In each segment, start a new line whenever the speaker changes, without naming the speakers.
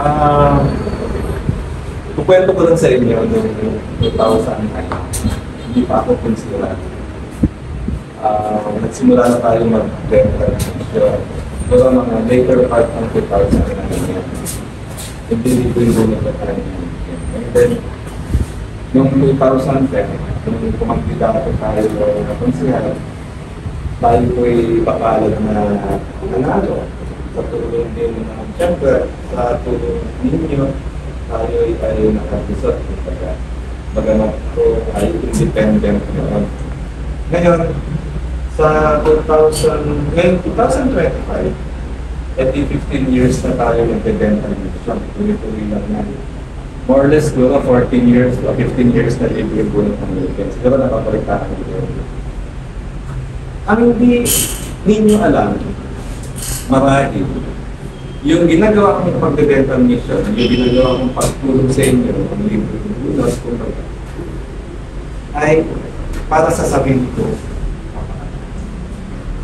Ah, kukwento ko lang sa inyo noong 2009. Hindi pa ako considerado. Nagsimula na tayo mag-dental insurance. Pero mga later part ng 2009, hindi dito yung na tayo. And then, noong 2010, nung kumagpidato tayo na konsyal, tayo po'y papalad na nanalo. Sa tulong din naman, siyempre, sa tulong ninyo, tayo ay nakatisot. Bagamat ko ay independent naman. Ngayon, sa 2025, at 15 years na tayo nag-dental vision. Tuloy-tuloy lang na. More or less, siguro 14 years o 15 years na libre bunot ng Philippines. Siguro napapalitaan nyo. Ang hindi ninyo alam, marahil, yung ginagawa kong pag-dental mission, yung ginagawa kong pagtulong sa inyo, ang libre bunot, ay para sa sarili ko.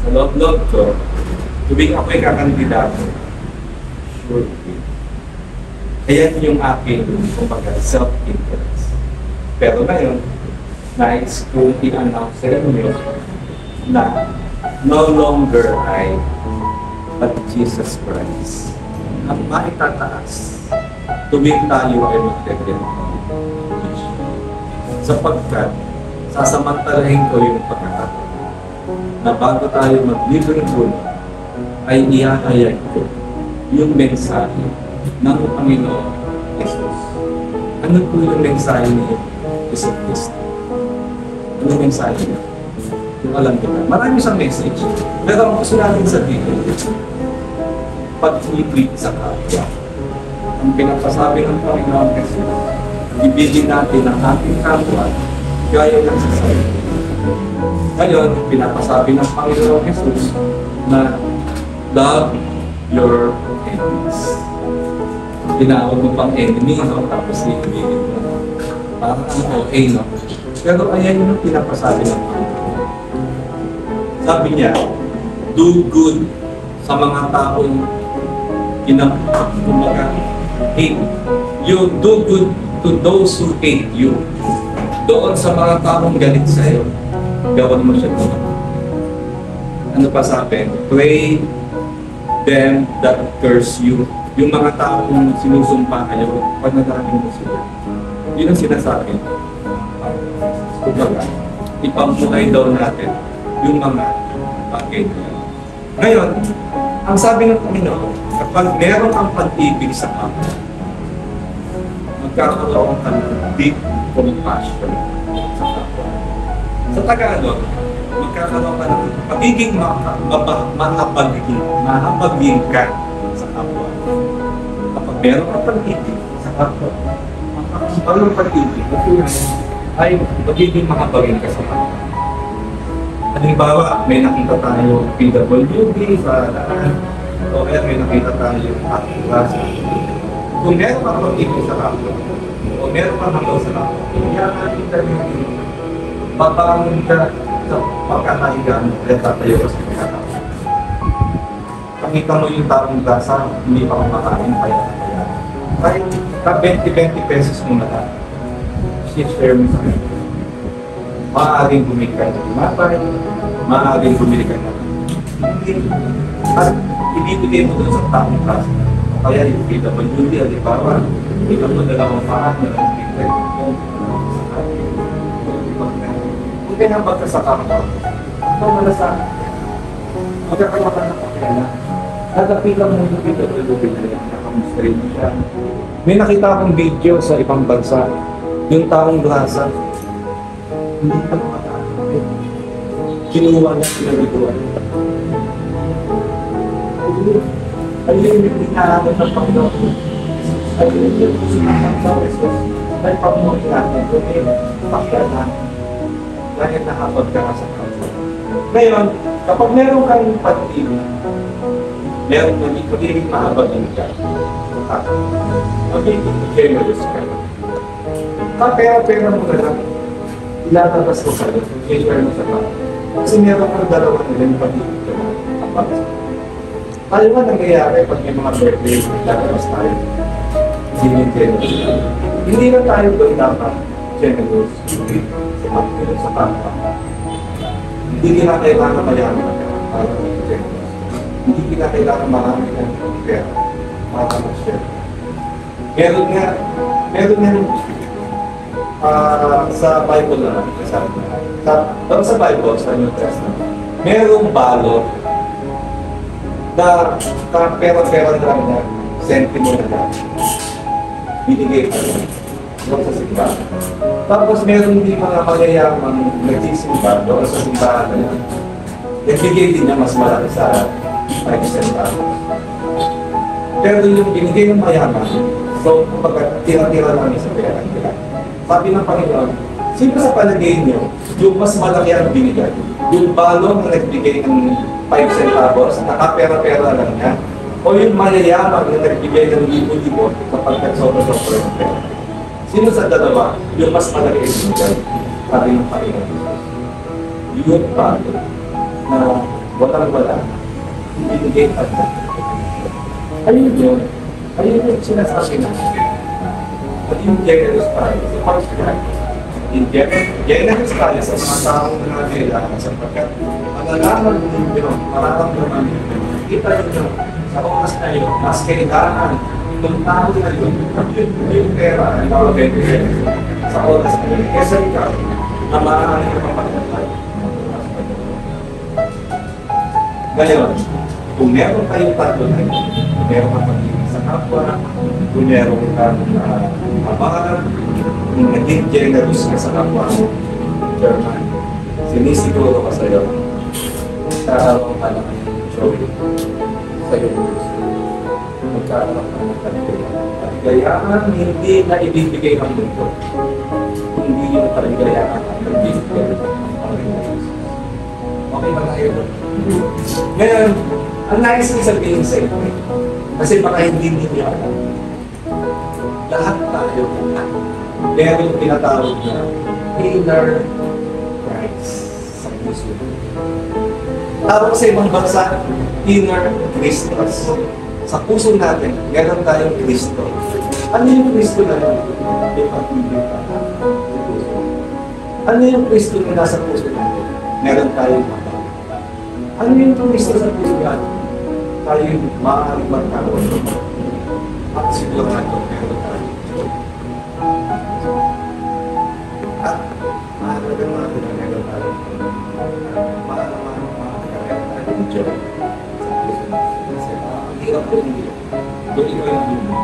Sa loob-loob ko, tuwing ako'y kakandidato, sure. Ayan yung aking, kumbaga, self-interest. Pero ngayon, nais kong i-announce sa inyo na no longer I, but Jesus Christ ang maitataas tuwing tayo ay magdedental. Sapagkat, sasamantalahin ko yung pagkakataon na bago tayo maglibreng puno, ay iahayag ko yung mensahe ng Panginoon Jesus. Ano po yung mensahe ni Jesus Cristo? Ano yung mensahe niya? Yung alam ko na. Marami siyang message. Pero ang gusto natin sabihin, pag-ibig sa kapwa. Ang pinapasabi ng Panginoon Jesus, ibigin natin ang ating kapwa gaya ng sa sarili. Ngayon, pinapasabi ng Panginoon Jesus na love your enemies. Tinawag mo pang enemy, no? Tapos ibigin mo. Parang ang OA, no? Pero ayan yung pinapasabi ng Panginoon. Sabi niya, do good sa mga taong kumaga hate. You do good to those who hate you. Doon sa mga taong galit sa'yo, gawan mo siya doon. Ano pa sabi? Pray them that curse you. Yung mga taong sinusumpa kayo, panalangin mo sila. Yun ang sinasabi. Kumbaga, ipamuhay daw natin yung mga bakit. Ngayon, ang sabi ng Panginoon, kapag meron kang pag-ibig sa kapwa, magkakaroon ka ng deep compassion sa kapwa. Sa Tagalog, magkakaroon ka ng pagiging mahabagin ka sa kapwa. Kapag meron kang pag-ibig sa kapwa, ang pag-ibig ay magiging mahabagin ka sa kapwa. Halimbawa, may nakita tayo PWD sa daan, o kaya may nakita tayo ating klase. Kung meron kang pag-ibig sa kapwa, o meron kang hanggaw sa kapwa, kaya natin tayo babangon ka sa pagkakahigaan kaya tatayo ka sa pagkakataon. Pakita mo yung taong gasa, hindi pa kumakain pa yan. Kahit ka 20 pesos mo na lang, share mo sa akin. Maaaring bumili ka ng mapay, maaaring bumili ka ng at ibibigay mo doon sa taong klase. Kaya yung PWD, alibawa, ito mo dalawang paan, dalawang pinggan, kung pinabag ka sa kapwa, ito malasakit. Magkakaroon ka ng kapela. Nadapilang mo yung PWD na yan, nakamustrain mo siya. May nakita akong video sa ibang bansa, yung taong grasa, hindi pa makakakit. Kinuha niya, pinagituan. Ay yung natin ng Panginoon. Ay yung sinasang sa Christus. Ay pamuhin natin. Kung pakyan natin. Dahil nakapag ka sa kapwa. Ngayon, kapag meron kang pag-ibig, meron na pag-ibig mahabagin ka. Pag-ibig, generous ka. Pera mo na lang. Ilatabas ko sa iyo, i-share mo sa kapwa. Kasi meron kang dalawa nila yung pag-ibig ka kapag. Alam mo nangyayari pag may mga birthday, ilalabas tayo. generous lang. Hindi na tayo doon dapat generous sa kapwa. Hindi kinakailangan mayaman para mag-generous. Hindi kinakailangan marami ng pera para mag-share. Meron nga sa Bible na, sa Bible, sa New Testament, merong balot na pera-pera lang na sentimo na lang. Binigay ka lang sa simbahan. Tapos meron din mga magyayamang nagsisimba doon sa simbahan na yan. Nagbigay din niya mas malaki sa 5 centavos. Pero yung binigay ng mayaman, so kapag tira-tira lang sa pera nila. Sabi ng Panginoon, sino sa palagay niyo, yung mas malaki ang binigay? Yung balong na nagbigay ng 5 centavos, nakapera-pera lang niya? O yung mayayaman na nagbigay ng libo-libo kapag nagsobra-sobra ng pera? Sino sa dalawa, yung mas malaki ang binigay? Sabi ng Panginoon. Yung balong na walang-wala, binigay at ayun yun. Ayun yung sinasabi na. At yung generous tayo, sa pag-scribe. Yung generous tayo sa mga taong na kailangan sapagkat malalaman nyo, mararamdaman nyo, kita nyo sa oras na yun, mas kailangan ng tao na yun, yung pera, yung mga benefit sa oras na yun, kesa ikaw, na maaaring kapapagdalay. Ngayon, kung meron kayong tatlo na yun, kung meron kang pag-ibig sa kapwa, kung meron kang abahan, kung naging generous ka sa kapwa mo, German, sinisiguro ka sa'yo, magkakaroon ka ng joy sa'yo. Magkakaroon ka ng kaligayahan. Kaligayahan hindi na ibibigay ng mundo. Hindi yung kaligayahan ang nagbibigay ng Panginoon. Okay ba tayo doon? Ngayon, ang nais kong sabihin sa inyo, kasi baka hindi ninyo alam, lahat tayo meron tinatawag na inner Christ sa puso. Tawag sa ibang bansa, inner Christus. Sa puso natin, meron tayong Kristo. Ano yung Kristo na yun? Yung pag-ibig sa puso. Ano yung Kristo na nasa puso natin? Meron tayong mata. Ano yung Kristo sa puso natin? Tayo yung maaaring magkaroon. At siguro natin, meron tayo. At maaaring natin na meron tayo. Maaaring tayo yung joy sa puso natin. Kasi ang hirap ko hindi. Doon ikaw yung bumili.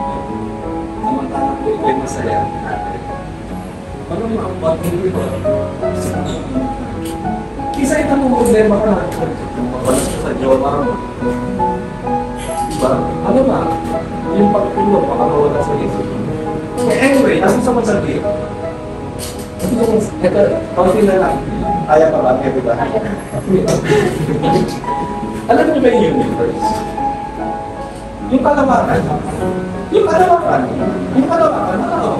Samantalang ko ikaw yung masaya. Ano ang pag-ibig ko? Isa ito mong problema ka na. Mapalas ka sa jowa mo. Diba? Ano ba? Yung pagtulog, baka mawala sa isip. Anyway, asin sa masabi. Ito, kaunti na lang. Kaya pa ba? Kaya ba? Alam mo ba yung universe? Yung kalawakan. Yung kalawakan. Yung kalawakan. Ano?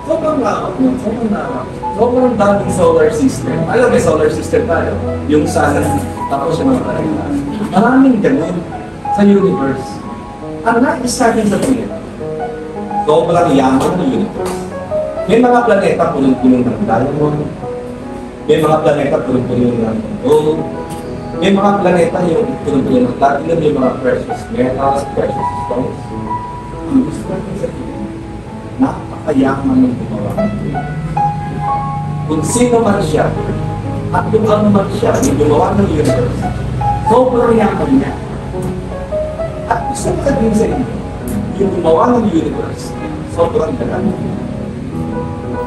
Sobrang lawak nun. Sobrang lawak. Sobrang daming solar system. Alam mo, solar system tayo. Yung sun, tapos yung mga planeta. Maraming ganun sa universe. Ang nais natin sabihin, sobrang yaman ng universe. May mga planeta punong-punong ng diamond. May mga planeta punong-punong ng gold. May mga planeta yung punong-punong ng platinum, yung mga precious metals, precious stones. Ang gusto natin sabihin, napakayaman ng gumawa ng universe. Kung sino man siya, at kung ano man siya, yung gumawa ng universe, sobrang yaman niya. At gusto ko sabihin sa inyo, yung gumawa ng universe, sobrang galang.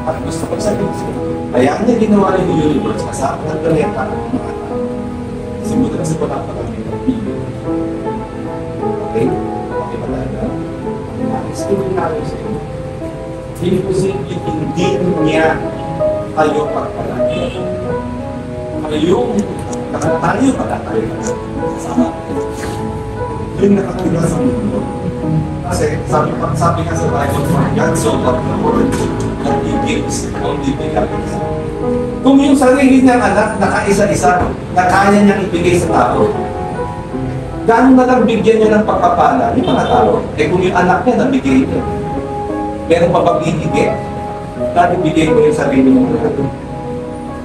At gusto ko sabihin sa inyo, kaya niya ginawa yung universe, kasama ng planeta at mga tao. Simulan sa pagpapagamit ng video. Okay? Okay ba tayo? Nais-tuloy namin sa inyo. Imposible hindi niya tayo pagpalagi. Tayo pagkatayo na kasama. Yung nakatira sa mundo. Kasi sabi nga sa Bible, God so loved the world that He gives only begotten Son. Kung yung sarili niyang anak nakaisa-isa, na kaya niyang ibigay sa tao, gaano na lang bigyan niya ng pagpapala, yung mga tao. Eh kung yung anak niya, nabigay niya. Meron pa bang hihigit? Dati bigay mo yung sarili mo na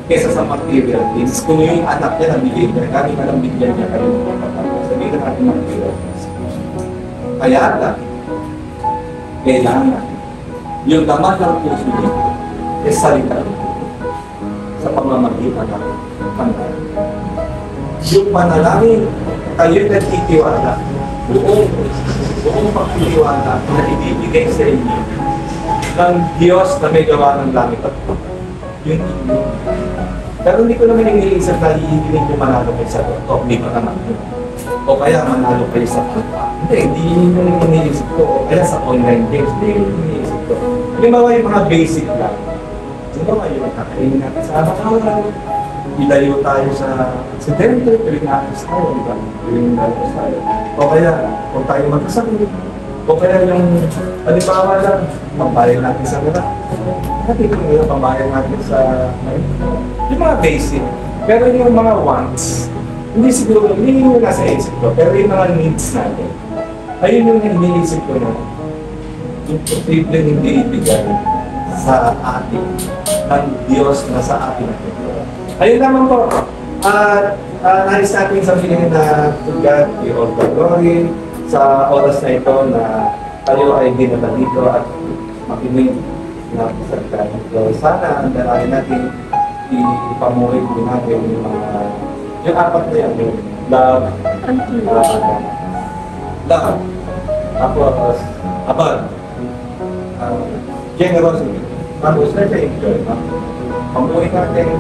kesa sa material things. Kung yung anak niya, nabigay niya, gaano na lang bigyan niya kayo ng pagpapala. Sabihin na natin material things. Kaya lang, kailangan yung laman ng puso niya is salita sa pamamagitan ng panalangin. Yung panalangin, kayo'y nagtitiwala, buong pagtitiwala na ibibigay sa inyo ng Diyos na may gawa ng langit at lupa. Yun inyo. Pero hindi ko naman iniisip na hihigiling ko manalo kayo sa toto, hindi pa naman yun. O kaya manalo kayo sa pagpa. Hindi yun yung iniisip ko. O kaya sa online games, hindi yun yung iniisip ko. Halimbawa yung mga basic lang. Halimbawa yung kakainin natin sa araw-araw. Ilayo tayo sa aksidente, pilinapos tayo, diba? Pilinapos tayo. O kaya, kung tayo magkasakit. O kaya yung, halimbawa lang, pambayad natin sa gara. Natin yung pambayad natin sa, yung mga basic. Pero yung mga wants, hindi siguro, hindi yung nasa isip ko, pero yung mga needs natin. Ayun yung iniisip ko na, imposible hindi ibigay sa atin ng Diyos na sa atin. Ayun naman po, nais natin sabihin na to God be all the glory sa oras na ito na tayo ay dinala dito at makinig na salita nito. Sana ang dalangin natin ipamuhay din natin yung mga yung apat na yan, yung love, love, tapos abad, generosity, tapos enjoy, pamuhay natin,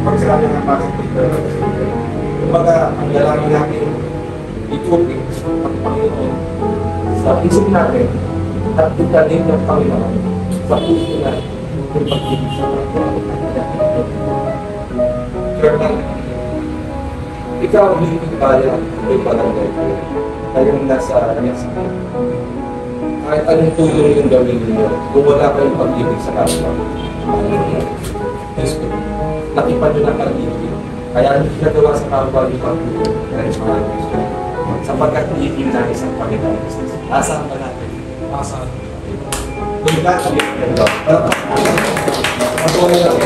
pag sila nga pasok dito, kumbaga, ang dalangin natin, itupin ang Panginoon sa isip natin, at italim ng Panginoon sa puso natin, yung pag-ibig sa Panginoon. Ikaw hindi kaya yung barangay ko. Kayong nasa Mexico. Kahit anong tulong yung gawin ninyo, kung wala kayong pag-ibig sa kapwa, nakipan nyo ng pag-ibig. Kaya hindi nagawa sa kapwa yung pag-ibig dahil mga Kristo. Sapagkat iibig na isang Panginoon. Asahan ba natin? Asahan. Kung lahat kami ito. Ako na lang.